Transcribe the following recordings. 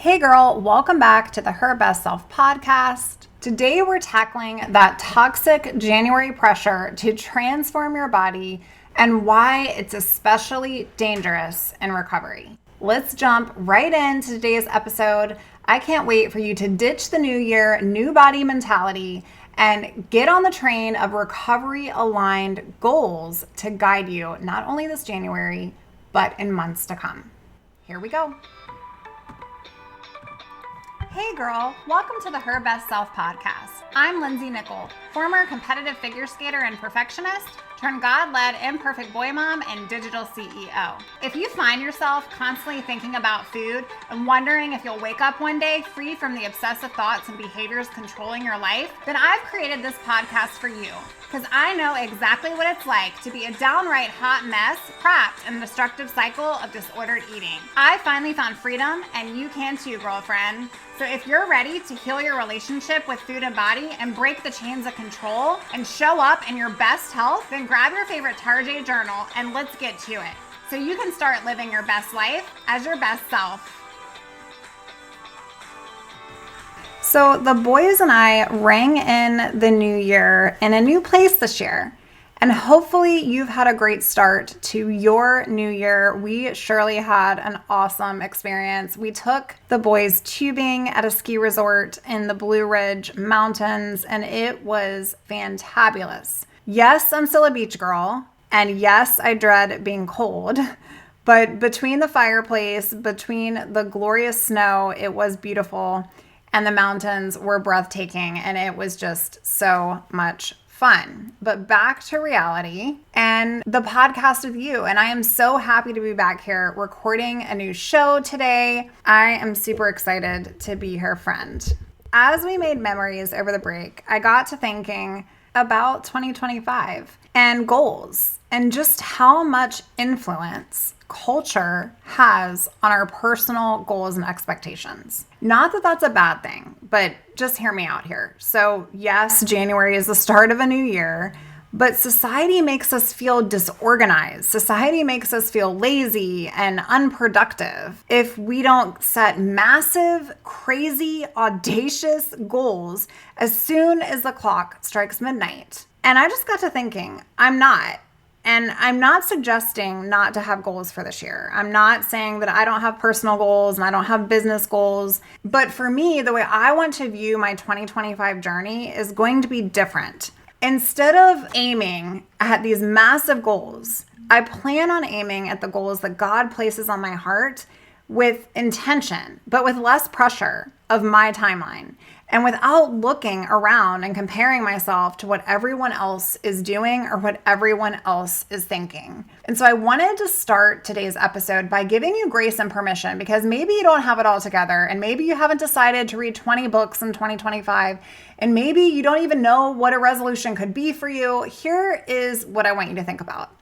Hey girl, welcome back to the Her Best Self podcast. Today we're tackling that toxic January pressure to transform your body and why it's especially dangerous in recovery. Let's jump right into today's episode. I can't wait for you to ditch the new year, new body mentality, and get on the train of recovery-aligned goals to guide you not only this January, but in months to come. Here we go. Hey girl, welcome to the Her Best Self podcast. I'm Lindsay Nickel, former competitive figure skater and perfectionist, turned God-led imperfect boy mom and digital CEO. If you find yourself constantly thinking about food and wondering if you'll wake up one day free from the obsessive thoughts and behaviors controlling your life, then I've created this podcast for you because I know exactly what it's like to be a downright hot mess trapped in a destructive cycle of disordered eating. I finally found freedom, and you can too, girlfriend. So if you're ready to heal your relationship with food and body and break the chains of control and show up in your best health, then grab your favorite Tarjay journal and let's get to it so you can start living your best life as your best self. So the boys and I rang in the new year in a new place this year. And hopefully you've had a great start to your new year. We surely had an awesome experience. We took the boys tubing at a ski resort in the Blue Ridge Mountains, and it was fantabulous. Yes, I'm still a beach girl, and yes, I dread being cold, but between the fireplace, between the glorious snow, it was beautiful, and the mountains were breathtaking, and it was just so much fun. But back to reality and the podcast with you. And I am so happy to be back here recording a new show today. I am super excited to be her friend. As we made memories over the break, I got to thinking about 2025 and goals and just how much influence culture has on our personal goals and expectations. Not that that's a bad thing, but just hear me out here. So yes, January is the start of a new year, but society makes us feel disorganized. Society makes us feel lazy and unproductive if we don't set massive, crazy, audacious goals as soon as the clock strikes midnight. And I just got to thinking, I'm not suggesting not to have goals for this year. I'm not saying that I don't have personal goals and I don't have business goals. But for me, the way I want to view my 2025 journey is going to be different. Instead of aiming at these massive goals, I plan on aiming at the goals that God places on my heart with intention, but with less pressure of my timeline. And without looking around and comparing myself to what everyone else is doing or what everyone else is thinking. And so I wanted to start today's episode by giving you grace and permission, because maybe you don't have it all together, and maybe you haven't decided to read 20 books in 2025, and maybe you don't even know what a resolution could be for you. Here is what I want you to think about.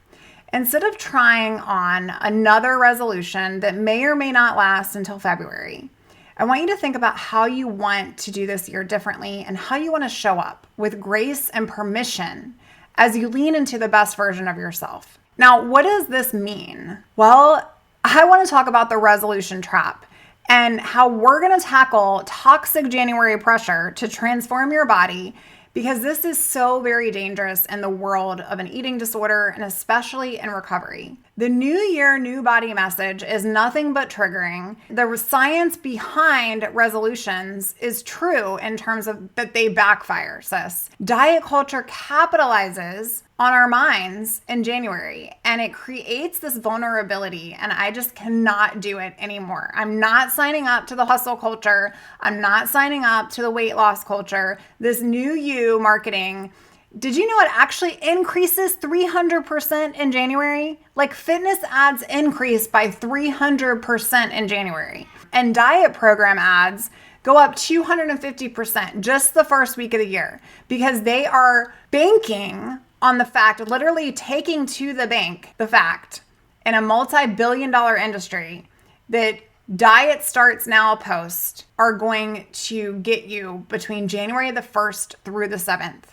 Instead of trying on another resolution that may or may not last until February, I want you to think about how you want to do this year differently and how you want to show up with grace and permission as you lean into the best version of yourself. Now, what does this mean? Well, I want to talk about the resolution trap and how we're going to tackle toxic January pressure to transform your body, because this is so very dangerous in the world of an eating disorder and especially in recovery. The new year, new body message is nothing but triggering. The science behind resolutions is true in terms of that they backfire, sis. Diet culture capitalizes on our minds in January, and it creates this vulnerability, and I just cannot do it anymore. I'm not signing up to the hustle culture. I'm not signing up to the weight loss culture. This new you marketing, did you know it actually increases 300% in January? Like, fitness ads increase by 300% in January. And diet program ads go up 250% just the first week of the year, because they are banking on the fact, literally taking to the bank, the fact in a multi-billion-dollar industry that diet starts now posts are going to get you between January the 1st through the 7th.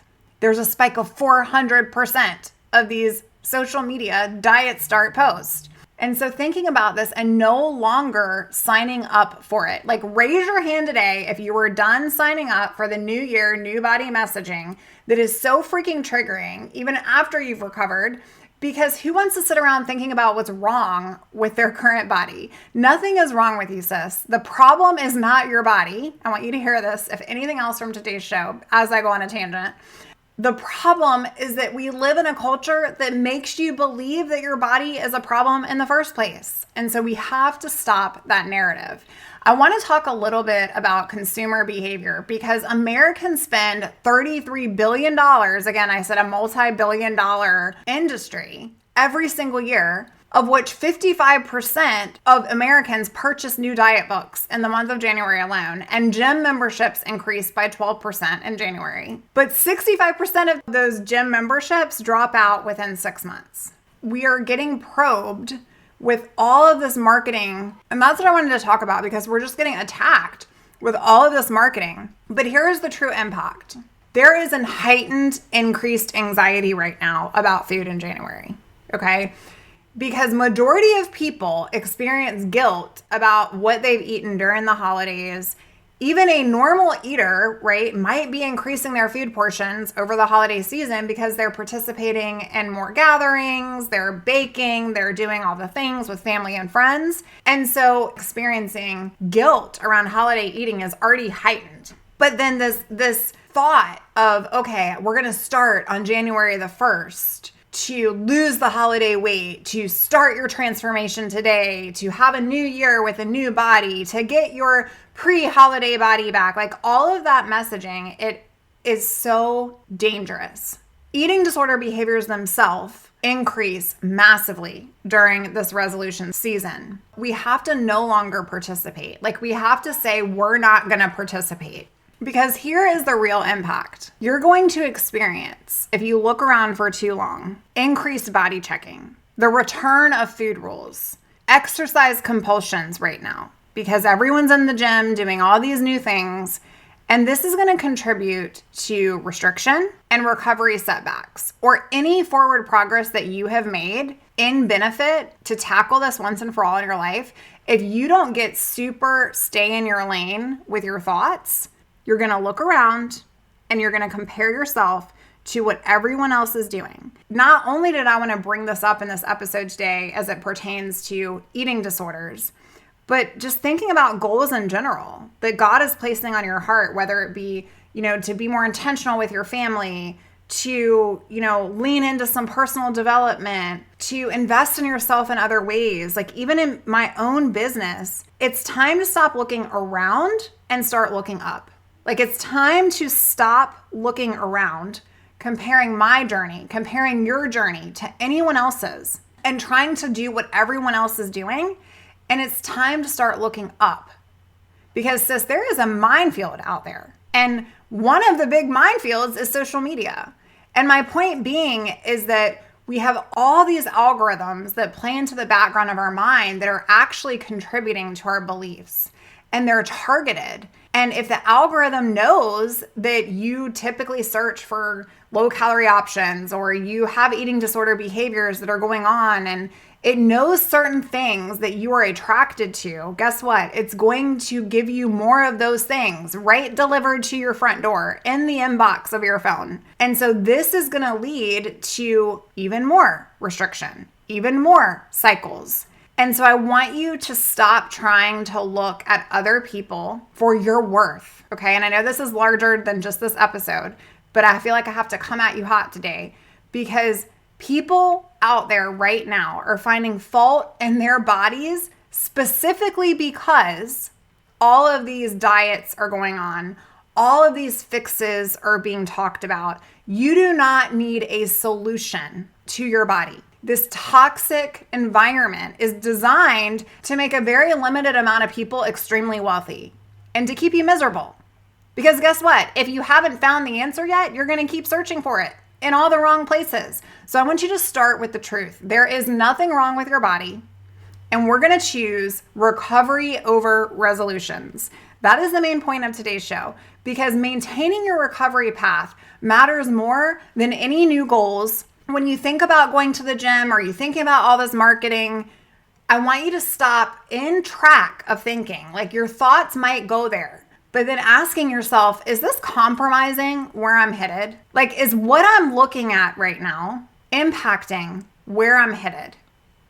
There's a spike of 400% of these social media diet start posts. And so thinking about this and no longer signing up for it, like raise your hand today if you were done signing up for the new year, new body messaging that is so freaking triggering, even after you've recovered, because who wants to sit around thinking about what's wrong with their current body? Nothing is wrong with you, sis. The problem is not your body. I want you to hear this, if anything else from today's show, as I go on a tangent. The problem is that we live in a culture that makes you believe that your body is a problem in the first place. And so we have to stop that narrative. I want to talk a little bit about consumer behavior because Americans spend $33 billion, again, I said a multi-billion dollar industry every single year, of which 55% of Americans purchase new diet books in the month of January alone, and gym memberships increased by 12% in January. But 65% of those gym memberships drop out within 6 months. We are getting probed with all of this marketing, and that's what I wanted to talk about because we're just getting attacked with all of this marketing. But here's the true impact. There is a heightened, increased anxiety right now about food in January, okay? Because majority of people experience guilt about what they've eaten during the holidays. Even a normal eater, right, might be increasing their food portions over the holiday season because they're participating in more gatherings, they're baking, they're doing all the things with family and friends. And so experiencing guilt around holiday eating is already heightened. But then this thought of, okay, we're going to start on January the 1st. To lose the holiday weight, to start your transformation today, to have a new year with a new body, to get your pre-holiday body back. Like all of that messaging, it is so dangerous. Eating disorder behaviors themselves increase massively during this resolution season. We have to no longer participate. Like we have to say we're not going to participate. Because here is the real impact. You're going to experience, if you look around for too long, increased body checking, the return of food rules, exercise compulsions right now, because everyone's in the gym doing all these new things. And this is going to contribute to restriction and recovery setbacks or any forward progress that you have made in benefit to tackle this once and for all in your life. If you don't get super stay in your lane with your thoughts, you're going to look around and you're going to compare yourself to what everyone else is doing. Not only did I want to bring this up in this episode today as it pertains to eating disorders, but just thinking about goals in general that God is placing on your heart, whether it be, to be more intentional with your family, to, lean into some personal development, to invest in yourself in other ways. Like even in my own business, it's time to stop looking around and start looking up. Like it's time to stop looking around, comparing my journey, comparing your journey to anyone else's and trying to do what everyone else is doing. And it's time to start looking up because sis, there is a minefield out there. And one of the big minefields is social media. And my point being is that we have all these algorithms that play into the background of our mind that are actually contributing to our beliefs, and they're targeted. And if the algorithm knows that you typically search for low calorie options or you have eating disorder behaviors that are going on and it knows certain things that you are attracted to, guess what? It's going to give you more of those things right delivered to your front door in the inbox of your phone. And so this is going to lead to even more restriction, even more cycles. And so I want you to stop trying to look at other people for your worth, okay? And I know this is larger than just this episode, but I feel like I have to come at you hot today because people out there right now are finding fault in their bodies specifically because all of these diets are going on. All of these fixes are being talked about. You do not need a solution to your body. This toxic environment is designed to make a very limited amount of people extremely wealthy and to keep you miserable. Because guess what? If you haven't found the answer yet, you're going to keep searching for it in all the wrong places. So I want you to start with the truth. There is nothing wrong with your body, and we're going to choose recovery over resolutions. That is the main point of today's show, because maintaining your recovery path matters more than any new goals. When you think about going to the gym or you thinking about all this marketing, I want you to stop in track of thinking. Like your thoughts might go there, but then asking yourself, is this compromising where I'm headed? Like, is what I'm looking at right now impacting where I'm headed?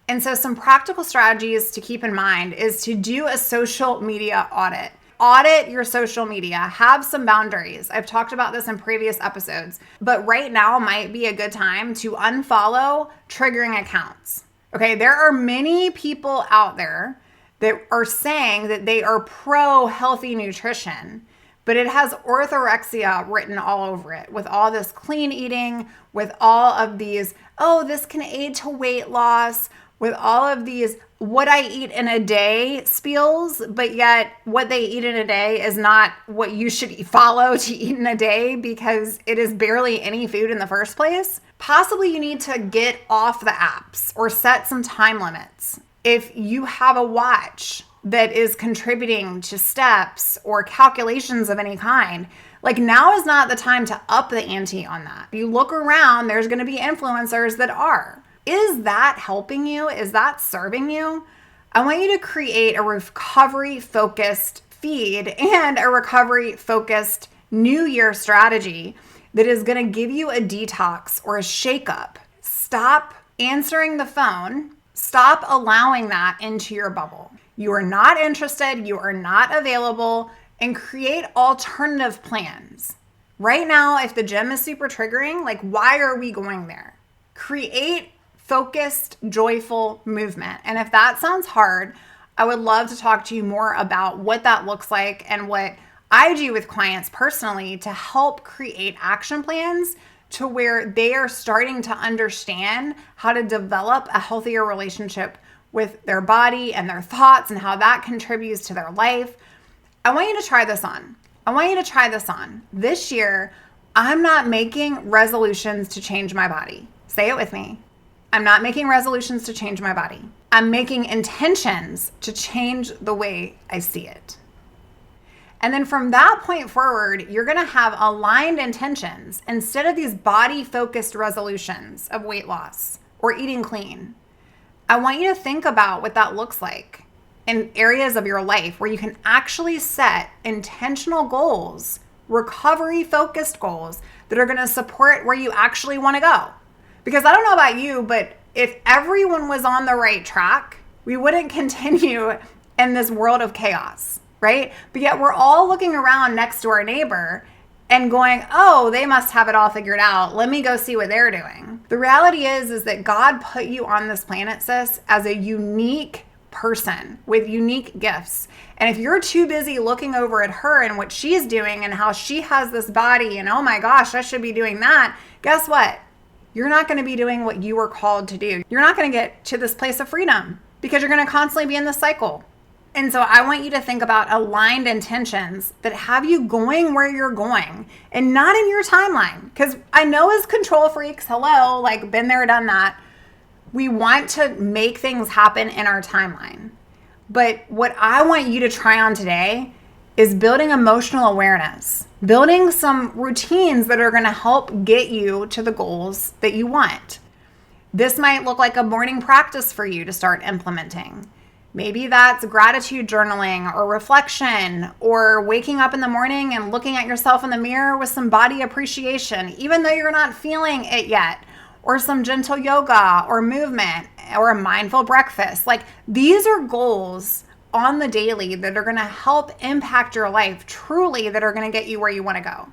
And so some practical strategies to keep in mind is to do a social media audit. Audit your social media, have some boundaries. I've talked about this in previous episodes, but right now might be a good time to unfollow triggering accounts. Okay, there are many people out there that are saying that they are pro healthy nutrition, but it has orthorexia written all over it with all this clean eating, with all of these, oh, this can aid to weight loss, with all of these what I eat in a day spiels, but yet what they eat in a day is not what you should follow to eat in a day because it is barely any food in the first place. Possibly you need to get off the apps or set some time limits. If you have a watch that is contributing to steps or calculations of any kind, like now is not the time to up the ante on that. If you look around, there's going to be influencers that are. Is that helping you? Is that serving you? I want you to create a recovery-focused feed and a recovery-focused New Year strategy that is going to give you a detox or a shakeup. Stop answering the phone. Stop allowing that into your bubble. You are not interested. You are not available. And create alternative plans. Right now, if the gym is super triggering, like why are we going there? Create focused, joyful movement. And if that sounds hard, I would love to talk to you more about what that looks like and what I do with clients personally to help create action plans to where they are starting to understand how to develop a healthier relationship with their body and their thoughts and how that contributes to their life. I want you to try this on. This year, I'm not making resolutions to change my body. Say it with me. I'm not making resolutions to change my body. I'm making intentions to change the way I see it. And then from that point forward, you're going to have aligned intentions instead of these body-focused resolutions of weight loss or eating clean. I want you to think about what that looks like in areas of your life where you can actually set intentional goals, recovery-focused goals that are going to support where you actually want to go. Because I don't know about you, but if everyone was on the right track, we wouldn't continue in this world of chaos, right? But yet we're all looking around next to our neighbor and going, oh, they must have it all figured out. Let me go see what they're doing. The reality is that God put you on this planet, sis, as a unique person with unique gifts. And if you're too busy looking over at her and what she's doing and how she has this body and, oh my gosh, I should be doing that, guess what? You're not going to be doing what you were called to do. You're not going to get to this place of freedom because you're going to constantly be in this cycle. And so I want you to think about aligned intentions that have you going where you're going and not in your timeline. Because I know as control freaks, hello, like been there, done that. We want to make things happen in our timeline. But what I want you to try on today is building emotional awareness, building some routines that are going to help get you to the goals that you want. This might look like a morning practice for you to start implementing. Maybe that's gratitude journaling or reflection or waking up in the morning and looking at yourself in the mirror with some body appreciation, even though you're not feeling it yet, or some gentle yoga or movement or a mindful breakfast. Like these are goals on the daily that are going to help impact your life truly, that are going to get you where you want to go.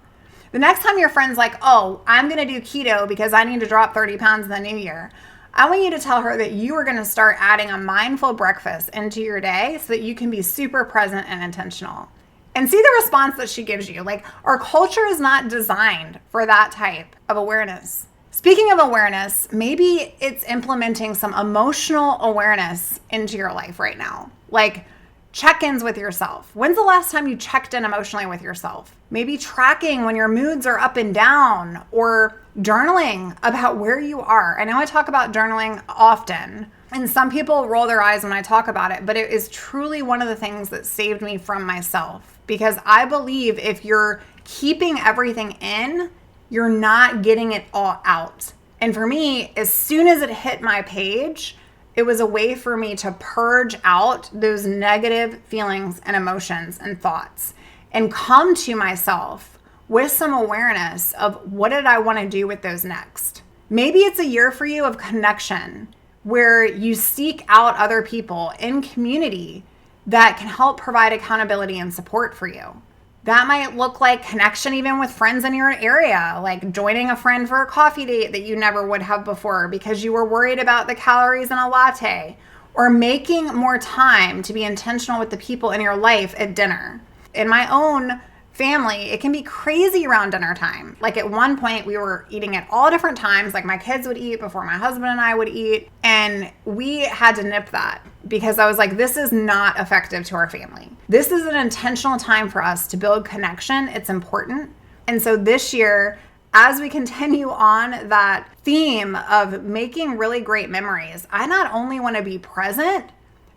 The next time your friend's like, oh, I'm going to do keto because I need to drop 30 pounds in the new year, I want you to tell her that you are going to start adding a mindful breakfast into your day so that you can be super present and intentional. And see the response that she gives you. Like our culture is not designed for that type of awareness. Speaking of awareness, maybe it's implementing some emotional awareness into your life right now. Like check-ins with yourself. When's the last time you checked in emotionally with yourself? Maybe tracking when your moods are up and down, or journaling about where you are. I know I talk about journaling often, and some people roll their eyes when I talk about it, but it is truly one of the things that saved me from myself, because I believe if you're keeping everything in, you're not getting it all out. And for me, as soon as it hit my page, It was a way for me to purge out those negative feelings and emotions and thoughts and come to myself with some awareness of what did I want to do with those next. Maybe it's a year for you of connection where you seek out other people in community that can help provide accountability and support for you. That might look like connection even with friends in your area, like joining a friend for a coffee date that you never would have before because you were worried about the calories in a latte, or making more time to be intentional with the people in your life at dinner. In my own family, it can be crazy around dinner time. Like at one point we were eating at all different times, like my kids would eat before my husband and I would eat, and we had to nip that because I was like, this is not effective to our family. This is an intentional time for us to build connection. It's important. And so this year, as we continue on that theme of making really great memories, I not only want to be present,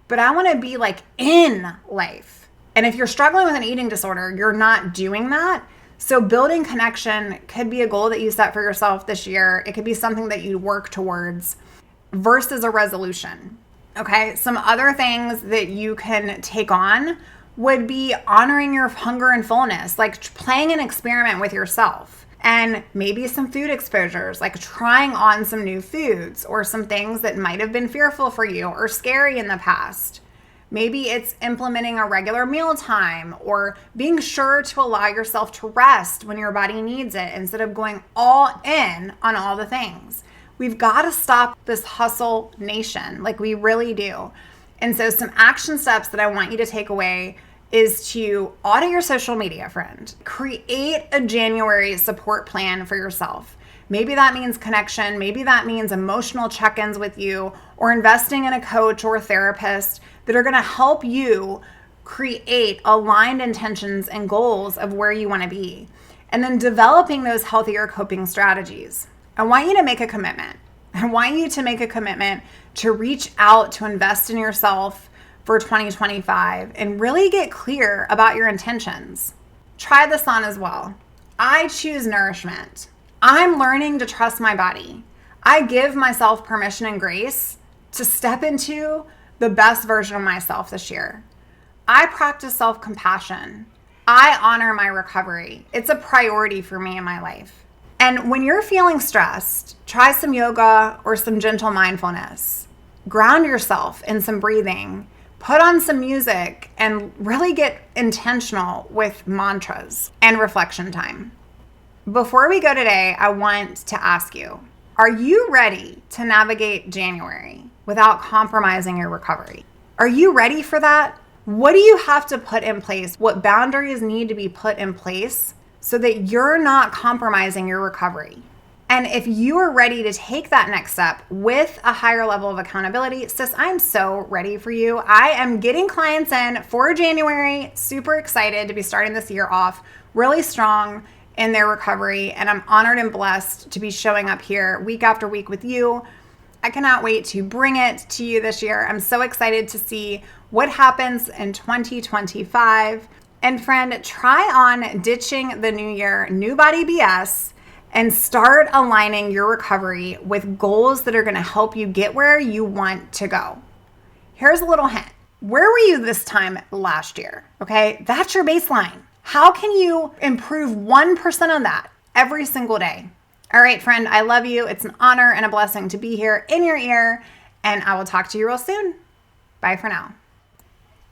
but I want to be like in life. And if you're struggling with an eating disorder, you're not doing that. So building connection could be a goal that you set for yourself this year. It could be something that you work towards versus a resolution. Okay, some other things that you can take on would be honoring your hunger and fullness, like playing an experiment with yourself, and maybe some food exposures, like trying on some new foods or some things that might have been fearful for you or scary in the past. Maybe it's implementing a regular meal time or being sure to allow yourself to rest when your body needs it instead of going all in on all the things. We've got to stop this hustle nation, like we really do. And so some action steps that I want you to take away is to audit your social media, friend. Create a January support plan for yourself. Maybe that means connection. Maybe that means emotional check-ins with you or investing in a coach or a therapist that are going to help you create aligned intentions and goals of where you want to be. And then developing those healthier coping strategies. I want you to make a commitment. I want you to make a commitment to reach out, to invest in yourself for 2025 and really get clear about your intentions. Try this on as well. I choose nourishment. I'm learning to trust my body. I give myself permission and grace to step into the best version of myself this year. I practice self-compassion. I honor my recovery. It's a priority for me in my life. And when you're feeling stressed, try some yoga or some gentle mindfulness. Ground yourself in some breathing. Put on some music and really get intentional with mantras and reflection time. Before we go today, I want to ask you, are you ready to navigate January without compromising your recovery? Are you ready for that? What do you have to put in place? What boundaries need to be put in place so that you're not compromising your recovery? And if you are ready to take that next step with a higher level of accountability, sis, I'm so ready for you. I am getting clients in for January, super excited to be starting this year off really strong in their recovery. And I'm honored and blessed to be showing up here week after week with you. I cannot wait to bring it to you this year. I'm so excited to see what happens in 2025. And friend, try on ditching the new year, new body BS, and start aligning your recovery with goals that are going to help you get where you want to go. Here's a little hint. Where were you this time last year? Okay, that's your baseline. How can you improve 1% on that every single day? All right, friend, I love you. It's an honor and a blessing to be here in your ear, and I will talk to you real soon. Bye for now.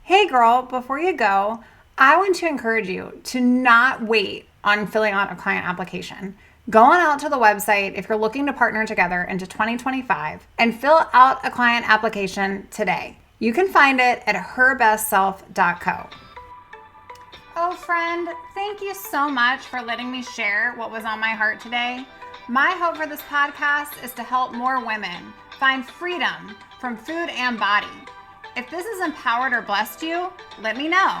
Hey girl, before you go, I want to encourage you to not wait on filling out a client application. Go on out to the website if you're looking to partner together into 2025 and fill out a client application today. You can find it at herbestself.co. Oh, friend, thank you so much for letting me share what was on my heart today. My hope for this podcast is to help more women find freedom from food and body. If this has empowered or blessed you, let me know.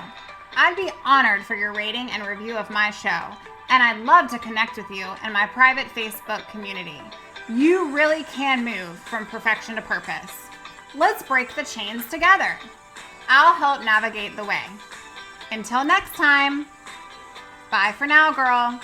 I'd be honored for your rating and review of my show, and I'd love to connect with you in my private Facebook community. You really can move from perfection to purpose. Let's break the chains together. I'll help navigate the way. Until next time, bye for now, girl.